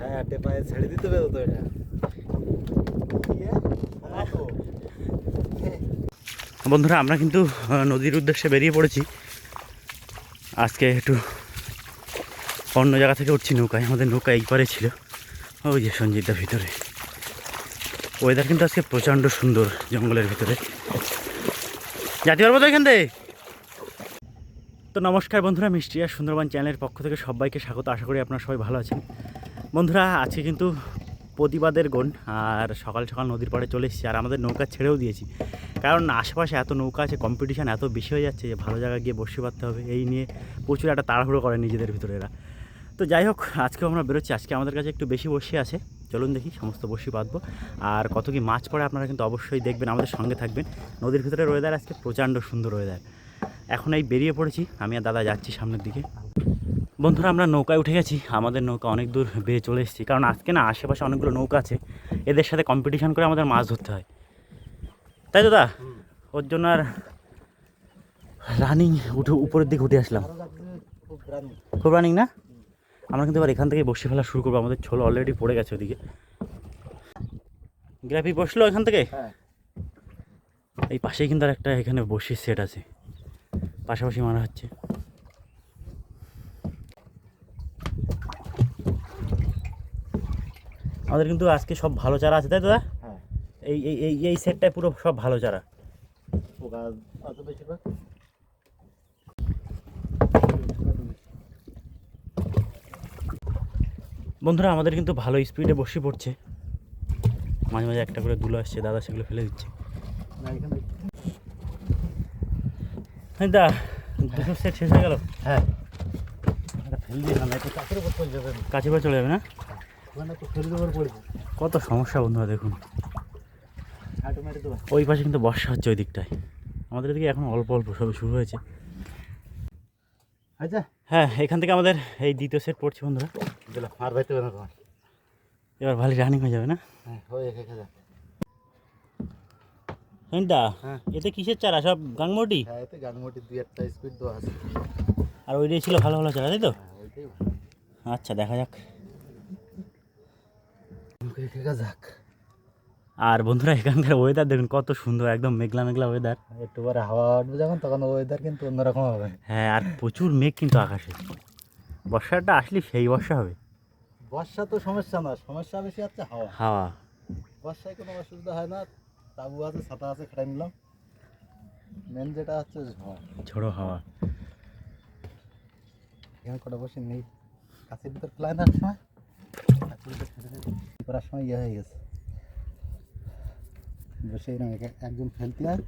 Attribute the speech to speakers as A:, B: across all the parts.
A: হ্যাঁ টেপায় ছেড়ে দিতে হবে তো এটা।
B: বন্ধুরা আমরা কিন্তু নদীর উদ্দেশ্যে বেরিয়ে পড়েছি। আজকে একটু অন্য জায়গা থেকে উঠছি নৌকায়। আমাদের নৌকা এই পারে ছিল, ওই যে সঞ্জিতদার ভিতরে। ওয়েদার কিন্তু আজকে প্রচণ্ড সুন্দর, জঙ্গলের ভিতরে যেতে পারবো তো এখান থেকে। তো নমস্কার বন্ধুরা, মিষ্টি আর সুন্দরবন চ্যানেলের পক্ষ থেকে সবাইকে স্বাগত। আশা করি আপনারা সবাই ভালো আছেন। বন্ধুরা আজকে কিন্তু প্রতিবাদের গণ, আর সকাল সকাল নদীর পাড়ে চলে এসেছি। আর আমাদের নৌকা ছেড়েও দিয়েছি, কারণ আশেপাশে এত নৌকা আছে, কম্পিটিশান এত বেশি হয়ে যাচ্ছে যে ভালো জায়গায় গিয়ে বসে পারতে হবে, এই নিয়ে প্রচুর একটা তাড়াহুড়ো করে নিজেদের ভিতরে এরা। তো যাই হোক, আজকেও আমরা বেরোচ্ছি। আজকে আমাদের কাছে একটু বেশি বসি আছে, চলুন দেখি সমস্ত বসি বাঁধবো। আর কত কি মাছ পড়ে আপনারা কিন্তু অবশ্যই দেখবেন, আমাদের সঙ্গে থাকবেন। নদীর ভিতরের ওয়েদার আজকে প্রচণ্ড সুন্দর ওয়েদার। এখন এই বেরিয়ে পড়েছি, আমি আর দাদা যাচ্ছি সামনের দিকে। বন্ধুরা আমরা নৌকায় উঠে গেছি, আমাদের নৌকা অনেক দূর বেয়ে চলে এসেছি। কারণ আজকে না আশেপাশে অনেকগুলো নৌকা আছে, এদের সাথে কম্পিটিশান করে আমাদের মাছ ধরতে হয়, তাই দাদা? ওর জন্য আর রানিং উঠে উপরের দিকে উঠে আসলাম। খুব রানিং না? আমরা কিন্তু এবার এখান থেকে বসে ফেলা শুরু করবো। আমাদের ছোল অলরেডি পড়ে গেছে ওদিকে। গ্রাফি বসলো এখান থেকে। এই পাশেই কিন্তু আর একটা এখানে বসির সেট আছে, পাশাপাশি মারা হচ্ছে। আমাদের কিন্তু আজকে সব ভালো চারা আছে, তাই দাদা?
A: হ্যাঁ,
B: এই এই এই এই সেটটায় পুরো সব ভালো চারা। বন্ধুরা আমাদের কিন্তু ভালো স্পিডে বসে পড়ছে, মাঝে মাঝে একটা করে দুলো আসছে, দাদা সেগুলো ফেলে দিচ্ছে। দা দুটো সেট শেষ হয়ে গেল।
A: হ্যাঁ ফেলে দিয়ে না, একটু কাছের উপর চলে যাবে,
B: কাছে পরে চলে যাবে না?
A: ওখানে একটু ফেলে দেওয়ার পড়বে।
B: কত সমস্যা বন্ধুরা দেখুন। ওই পাশে কিন্তু বর্ষা হচ্ছে ওই দিকটায়, আমাদের এদিকে এখন অল্প অল্প সবে শুরু হয়েছে।
A: আচ্ছা
B: হ্যাঁ, এখান থেকে আমাদের এই দ্বিতীয় সেট পড়ছে বন্ধুরা।
A: মার ভাইতে হবে না তোমার,
B: এবার ভালো রানিং হয়ে যাবে না?
A: হ্যাঁ হয়ে গেছে।
B: দা
A: হ্যাঁ,
B: এতে কিসের চারা? সব গাংমটি?
A: হ্যাঁ এতে গানমোটি দুই একটা স্পিড দেওয়া আছে।
B: আর ওইটাই ছিল ভালো ভালো চারা, তাই তো?
A: হ্যাঁ ওইটাই
B: আচ্ছা দেখা যাক।
A: যাক।
B: আর বন্ধুরা এখানকার ওয়েদার দেখুন কত সুন্দর, একদম মেঘলা মেঘলা ওয়েদার।
A: একটু পরে হাওয়া উঠবে যখন, তখন ওয়েদার কিন্তু অন্যরকম হবে।
B: হ্যাঁ, আর প্রচুর মেঘ কিন্তু আকাশে। বর্ষাটা আসলে সেই বর্ষা হবে।
A: বর্ষা তো সমস্যা না, সমস্যা বেশি হচ্ছে হাওয়া।
B: হাওয়া
A: বর্ষায় কোনো অসুবিধা হয় না, তাবু আছে, ছাতা আছে, খাটাই নিলাম। মেন যেটা হচ্ছে
B: ঝোড়ো হাওয়া।
A: এখানে কটা বসে নেই, কাছের ভিতর ফেলায় না সময় করার সময় ইয়ে হয়ে গেছে, বসে না একজন ফেলতে হয়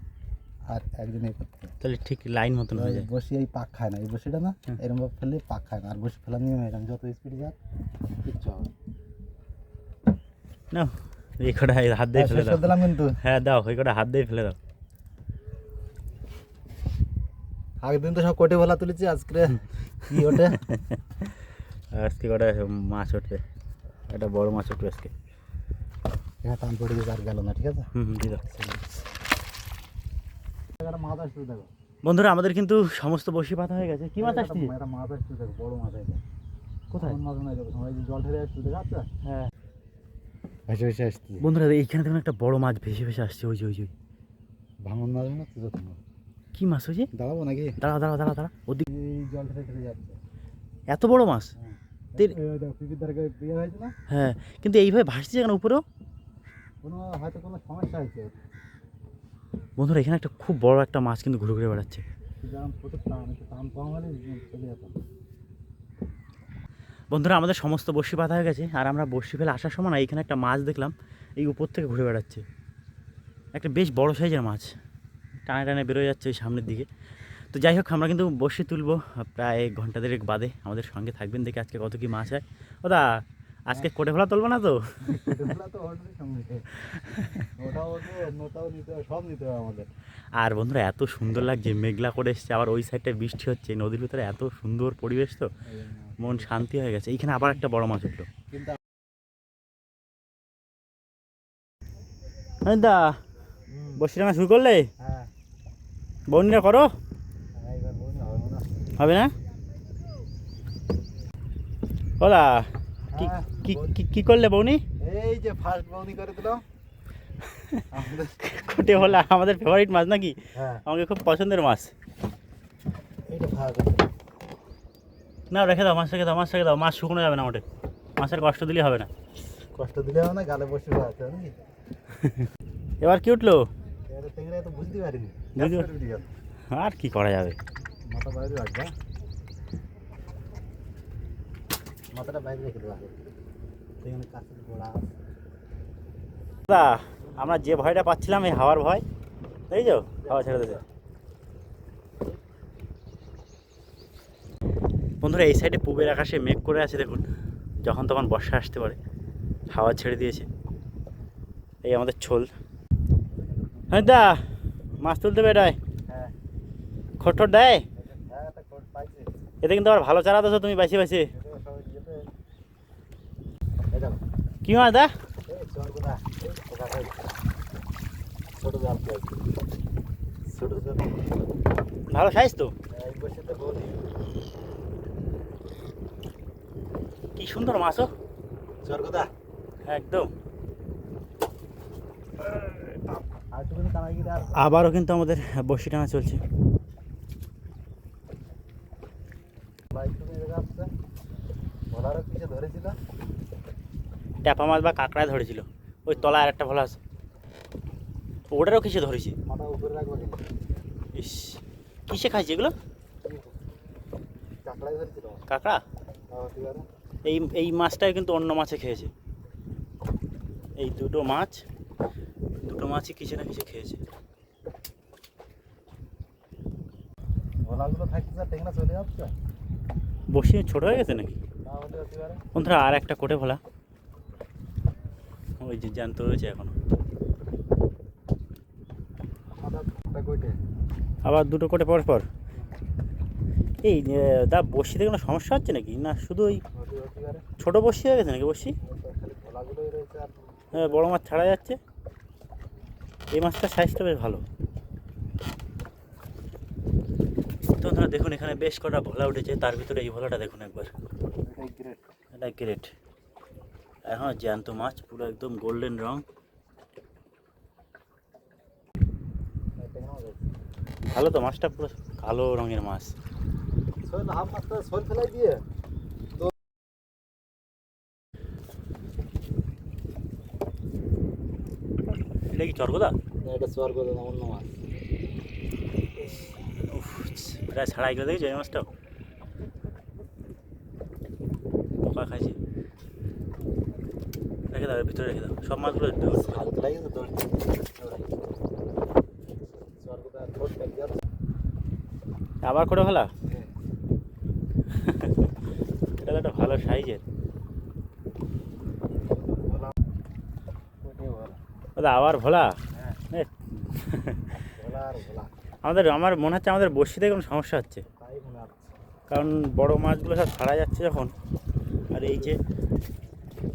A: আর একজন এই করতে হয়।
B: তাহলে ঠিক লাইন মতন হয়ে যায়।
A: বসে এই পাক খায় না, এই বসিটা না এরকম ভাবে ফেললে পাক খায় না। আর বসে ফেলার নিয়ম এরকম, যত স্পিড যাক কিচ্ছু হবে
B: না। এই কটা হাত দিয়ে ফেলে দাও।
A: দিলাম কিন্তু।
B: হ্যাঁ দাও, ওই কটা হাত দিয়ে ফেলে দাও।
A: আগের দিন তো সব কোটে ভোলা তুলেছি, আজকে কি ওঠে?
B: আজকে কটা মাছ উঠবে, একটা বড় মাছ উঠবে আজকে।
A: হ্যাঁ টান পড়ে গেছে, আর গেল না, ঠিক আছে।
B: দিয়ে দাও।
A: মাছ আসছে দেখো
B: বন্ধুরা আমাদের কিন্তু সমস্ত বসি পাতা হয়ে গেছে। কি মাছ আসছে?
A: একটা মাছ আসছে দেখো, বড় মাছ আছে।
B: কোথায়?
A: মাছ নাই দেখো, সবাই জল ঠেলে আসছে, দেখা যাচ্ছে?
B: হ্যাঁ
A: ভেসে ভেসে আসছে
B: বন্ধুরা, এইখানে দেখুন একটা বড় মাছ ভেসে ভেসে আসছে। ওই যে ওই যে
A: ভাঙন মাছ না তো, যত
B: কি মাছ হয়েছে?
A: দাঁড়াবো নাকি?
B: দাঁড়া দাঁড়া দাঁড়া দাঁড়া, ওদিক
A: এই জল ঠেলে ঠেলে যাচ্ছে।
B: এত বড় মাছ?
A: পিপির ধারে বিয়ে হয়েছে না?
B: হ্যাঁ, কিন্তু এইভাবে ভাসছে কেন উপরেও?
A: হয়তো কোনো সমস্যা হয়েছে।
B: বন্ধুরা এখানে একটা খুব বড় একটা মাছ কিন্তু ঘুরে ঘুরে বেড়াচ্ছে।
A: প্রচুর টান, একটু টান কম হলে চলে যেতাম।
B: বন্ধুরা আমাদের সমস্ত বড়শি বাঁধা হয়ে গেছে, আর আমরা বড়শি ফেলে আসার সময় না এখানে একটা মাছ দেখলাম, এই উপর থেকে ঘুরে বেড়াচ্ছে। একটা বেশ বড় সাইজের মাছ, টানে টানে বেরোয় যাচ্ছে ওই সামনের দিকে। তো যাই হোক, আমরা কিন্তু বড়শি তুলবো প্রায় ঘন্টা দেড়েক বাদে। আমাদের সঙ্গে থাকবেন, দেখে আজকে কত কি মাছ হয়। ওদা আজকে কোটে ফেলা তুলবো না তো?
A: সব নিতে হবে আমাদের।
B: আর বন্ধুরা এত সুন্দর লাগছে, মেঘলা করে এসছে, আবার ওই সাইডটায় বৃষ্টি হচ্ছে, নদীর ভিতরে এত সুন্দর পরিবেশ, তো মন শান্তি হয়ে গেছে। এইখানে আবার একটা বড় মাছ উঠলো। দা বসি টানা শুরু করলে?
A: হ্যাঁ
B: বনিরা করো, হবে না? ওলা কি
A: হ্যাঁ,
B: কি কি- কি করলে বৌনি?
A: এই যে ফার্স্ট বৌনি করে দিলাম আমাদের।
B: কোটে ভোলা আমাদের ফেভারিট মাছ নাকি?
A: হ্যাঁ,
B: আমাকে খুব পছন্দের মাছ।
A: এইটা ভাগ
B: না রেখে দাও, মাছ রেখে দাও, মাছ রেখে দাও, মাছ শুকনো যাবে না মোটে, মাছের কষ্ট দিলে হবে না।
A: কষ্ট দিলে হবে না, গালে বসে আছে নাকি?
B: এবার কি উঠলো?
A: এটা টেংরা তো বুঝতে পারিনি।
B: বুঝতে
A: গ্যাস করে উঠে গেল।
B: আর কি করা যাবে?
A: মাথা বাইরে রাখবা, মাথাটা বাইরে রেখে দেওয়া এখানে কাছে গোড়া আছে।
B: দাদা আমরা যে ভয়টা পাচ্ছিলাম এই হাওয়ার ভয়, এই যো হাওয়া ছেড়ে দিতে। বন্ধুরা এই সাইডে পূবের আকাশে মেঘ করে আছে দেখুন, যখন তখন বর্ষা আসতে পারে। হাওয়া ছেড়ে দিয়েছে, এই আমাদের ছোল। হ্যাঁ দা মাছ তুলতে বেরোয়,
A: হ্যাঁ,
B: খট্টর দেয়।
A: হ্যাঁ, একটা কোট পাইছে।
B: এতে কিন্তু আবার ভালো চারা দিয়েছো তুমি বাছি বাছি।
A: এটা সবাই যেতে এই দেখো,
B: কি মাছ দা?
A: এই চরগুনা, এই পোকা খাইছে। ছোট জাল পাইছে, ছোট ছোট।
B: ভালো সাইজ তো,
A: এই বসেতে বলি
B: কি সুন্দর মাছও
A: চরগুদা।
B: একদম।
A: আর তুমি কামাই গিয়ে আর
B: আবারও কিন্তু আমাদের বসি টানা চলছে।
A: বাইক তুমি এদিকে আসছে, ভোলারও কিছু ধরেছিল।
B: ট্যাপা মাছ বা কাঁকড়ায় ধরেছিল, ওই তলায় আর একটা ভালো আছে, ওটারও কিসে ধরেছি।
A: মাথা উপরে রাখবো কিন্তু,
B: ইস কিসে খাইছে এগুলো?
A: কাঁকড়াই ধরেছিল।
B: কাঁকড়া?
A: তাও হতে পারে।
B: এই এই মাছটাই কিন্তু অন্য মাছে খেয়েছে। এই দুটো মাছই কিছু না কিছু খেয়েছে।
A: ভোলাগুলো থাকছে আর টেংরা চলে যাচ্ছে,
B: বসি ছোট হয়ে গেছে নাকি?
A: তাও হতে পারে।
B: বন্ধুরা আর একটা কোটে ভোলা, ওই যে জ্যান্ত রয়েছে এখনো।
A: মাথা কইটে
B: আবার দুটো কোটে পর পর। এই দা বসিতে কোনো সমস্যা হচ্ছে নাকি, না শুধু ওই
A: হতে পারে।
B: ছোটো বসি হয়ে গেছে নাকি বসি?
A: খালি ভোলাগুলোই রয়েছে আর
B: হ্যাঁ বড়ো মাছ ছাড়া যাচ্ছে। এই মাছটার সাইজটা বেশ ভালো। তো বন্ধুরা দেখুন এখানে বেশ কটা ভোলা উঠেছে, তার ভিতরে এই ভোলাটা দেখুন একবার,
A: এটাই গ্রেট।
B: এটা গ্রেট। এখন জ্যান্ত মাছ পুরো একদম গোল্ডেন রং,
A: টেংরা মাছ আছে।
B: ভালো তো মাছটা, পুরো কালো রঙের মাছ।
A: শোল হাফ মাছটা শোল ফেলাই দিয়ে
B: এটা কি চরগোদা?
A: এটা স্বর্গ দাদা অন্য মাছ।
B: উফ, প্রায় ছাড়াই গেলে দেখেছো এই মাছটাও, পোকা খাইছে। রেখে দাও, এর ভিতরে রেখে দাও সব মাছগুলো।
A: শাল ফেলাই গেছে দশ স্বর্গ দাদা ঠোঁট ফেলে যাচ্ছে।
B: আবার করে ফেলা, এটা তো একটা ভালো সাইজের।
A: ভোলা ওইটাই ভোলা।
B: দাদা আবার ভোলা।
A: হ্যাঁ,
B: এ,
A: ভোলা আর ভোলা
B: আমার মনে হচ্ছে আমাদের বড়শিতে কোনো সমস্যা হচ্ছে,
A: তাই মনে হচ্ছে।
B: কারণ বড় মাছগুলো সব ছাড়া যাচ্ছে যখন, আর এই যে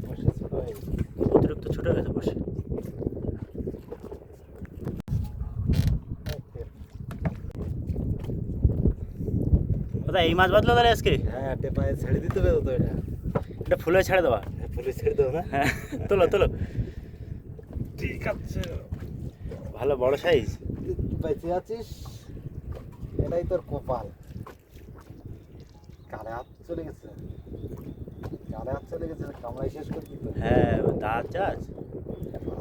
A: বসে ছোট হয়ে গেছে।
B: অতিরিক্ত ছোটো হয়ে গেছে বড়শি। দাদা এই মাছ বাদলো তাহলে আজকে?
A: হ্যাঁ, টেপায় ছেড়ে দিতে হবে তো এটা।
B: এটা ফুলে ছেড়ে দেওয়া।
A: পুলিশ ছেড়ে দেবো না?
B: হ্যাঁ তোলো তোলো,
A: ঠিক আছে,
B: ভালো বড় সাইজ।
A: বেঁচে আছিস, এটাই তোর কপাল। কালে হাত চলে গেছে, কালে হাত চলে গেছে, কামড়াই শেষ করে দিত।
B: হ্যাঁ দাঁত চাষ,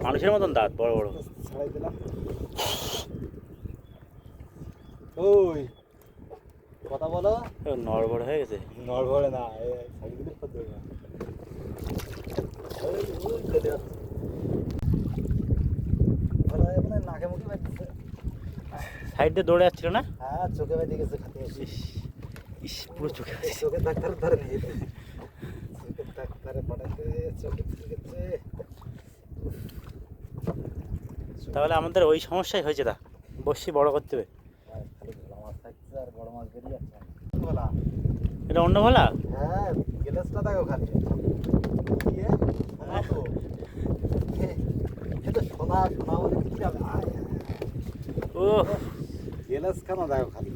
B: মানুষের মতন দাঁত বড় বড়।
A: ছাড়াই দিলাম। ওই কথা বলো।
B: নড়বড় হয়ে গেছে।
A: নড়বড়ে না, ছাড়ি দিলে করতে হবে না। ওই ওই চলে যাচ্ছে। ভালো এখানে নাকে মুখে বাজছে।
B: সাইড দিয়ে দৌড়ে যাচ্ছিল না?
A: হ্যাঁ, চোখে বেঁধে গেছে খাতে এসে।
B: ইস ইস পুরো চোখে বাজছে।
A: চোখে ডাক্তার ধরে নিয়ে যেতে। চোখে ডাক্তারে পাঠাতে চোখে ফুলে গেছে।
B: তাহলে আমাদের ওই সমস্যাই হয়েছে, দা বসি বড় করতে হবে।
A: হ্যাঁ, খালি ভোলা মাছ থাকছে আর বড় মাছ বেরিয়ে যাচ্ছে। ভোলা।
B: এটা অন্য ভোলা?
A: হ্যাঁ, গ্লাসটা দেখো খালি। কি এ? সোনা তো। এটা সোনা, সোনা বলে কি যাবে?
B: ও
A: গ্লাস খানা দেখো খালি।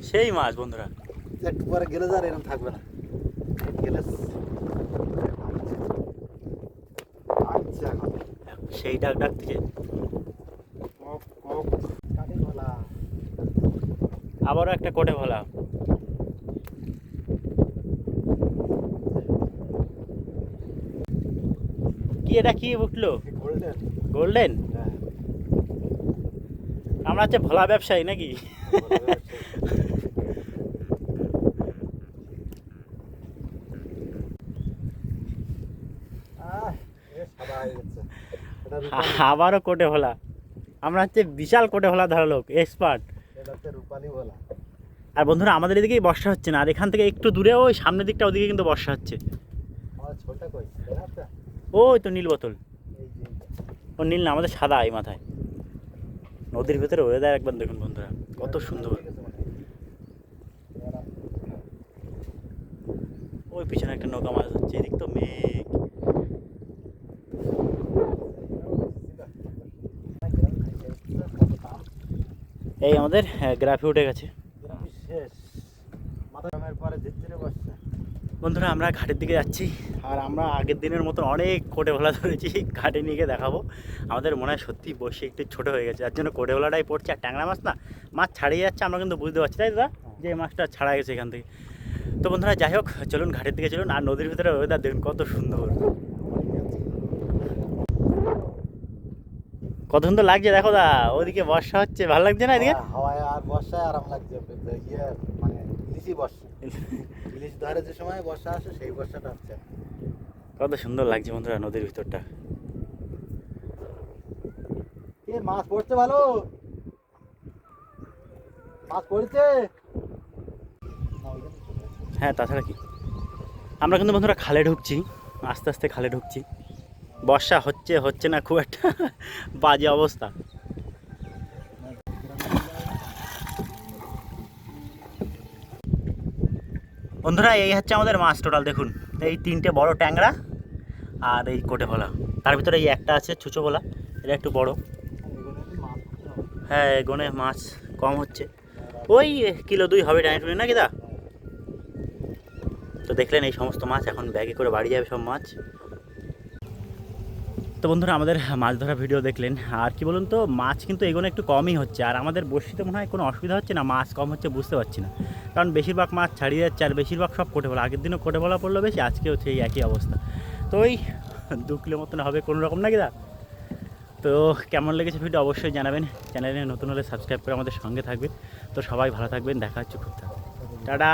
B: সেই মাছ বন্ধুরা।
A: একটু পরে গ্লাস আর এরকম থাকবে না। গেলে আচ্ছা এখন
B: সেই ডাক ডাকতেছে।
A: কক কক কাটি ভোলা।
B: আবারও একটা কোটে ভোলা। কি এটা কি উঠলো?
A: গোল্ডেন।
B: গোল্ডেন?
A: হ্যাঁ
B: আমরা হচ্ছে ভোলা ব্যবসায়ী নাকি?
A: সাদা হয়ে গেছে। এটা রূপালি।
B: আবারও কোটে ভোলা। আমরা হচ্ছে বিশাল কোটে ভোলা ধরা লোক, এক্সপার্ট।
A: এটা হচ্ছে রূপালি ভোলা।
B: আর বন্ধুরা আমাদের এদিকেই বর্ষা হচ্ছে না, আর এখান থেকে একটু দূরে ওই সামনের দিকটা ওদিকে কিন্তু বর্ষা হচ্ছে।
A: আমার ছোটটা কই দেখা যাচ্ছে?
B: ওই তো নীল বোতল।
A: এই যে
B: ও নীল না, আমাদের সাদা এই মাথায়। নদীর ভেতরে ওয়েদার একবার দেখুন বন্ধুরা, কত সুন্দর। ওই পিছনে একটা নৌকা মাছ হচ্ছে, এদিক তো মেঘ। এই আমাদের গ্রাফে উঠে গেছে।
A: শেষ মাথার পরে ঝিরঝিরে বসছে।
B: বন্ধুরা আমরা ঘাটের দিকে যাচ্ছি, আর আমরা আগের দিনের মতন অনেক কোটে ভোলা ধরেছি। ঘাটে নিয়ে গিয়ে দেখাবো। আমাদের মনে হয় সত্যি বসে একটু ছোটো হয়ে গেছে, যার জন্য কোটে ভোলাটাই পড়ছে। আর ট্যাংরা মাছ না, মাছ ছাড়িয়ে যাচ্ছে, আমরা কিন্তু বুঝতে পারছি, তাই দাদা, যে এই মাছটা ছাড়া গেছে এখান থেকে। তো বন্ধুরা যাই হোক, চলুন ঘাটের দিকে চলুন। আর নদীর ভিতরে ওয়েদার দেখুন কত সুন্দর, কত সুন্দর লাগছে। দেখো দা, ওদিকে বর্ষা হচ্ছে, ভালো লাগছে না এদিকে?
A: হাওয়ায় আর বর্ষায় আরাম লাগছে। ইয়ে মানে ইলিশই বর্ষা। ইলিশ ধরে যে সময় বর্ষা আসে সেই বর্ষাটা হচ্ছে।
B: কত সুন্দর লাগছে বন্ধুরা নদীর ভিতরটা।
A: এ মাছ পড়ছে ভালো, মাছ পড়ছে।
B: হ্যাঁ, তাছাড়া কি, আমরা কিন্তু বন্ধুরা খালে ঢুকছি, আস্তে আস্তে খালে ঢুকছি। বর্ষা হচ্ছে হচ্ছে না, খুব একটা বাজে অবস্থা। বন্ধুরা এই হচ্ছে আমাদের মাছ টোটাল দেখুন। এই 3টে বড় ট্যাংরা আর এই কোটে ভোলা, তার ভিতরে এই একটা আছে ছুচো ভোলা, এটা একটু বড়। হ্যাঁ, এগোনে মাছ কম হচ্ছে, ওই কিলো 2 হবে টানি টুনি নাকি দা? তো দেখলেন এই সমস্ত মাছ, এখন ব্যাগে করে বাড়ি যাবে সব মাছ। তো বন্ধুরা আমাদের মাছ ধরা ভিডিও দেখলেন, আর কি বলুন তো, মাছ কিন্তু এগোনো একটু কমই হচ্ছে। আর আমাদের বড়শিতে মনে হয় কোনো অসুবিধা হচ্ছে না, মাছ কম হচ্ছে বুঝতে পারছি না, কারণ বেশিরভাগ মাছ ছাড়িয়ে যাচ্ছে, আর বেশিরভাগ সব কোটে ভোলা। আগের দিনও কোটে ভোলা পড়লো বেশি, আজকেও সেই একই অবস্থা। তো ওই 2 কিলো মতন হবে কোনো রকম নাকি দা? তো কেমন লেগেছে ভিডিও অবশ্যই জানাবেন। চ্যানেলে নতুন হলে সাবস্ক্রাইব করে আমাদের সঙ্গে থাকবেন। তো সবাই ভালো থাকবেন, দেখা হচ্ছে খুব। টাটা।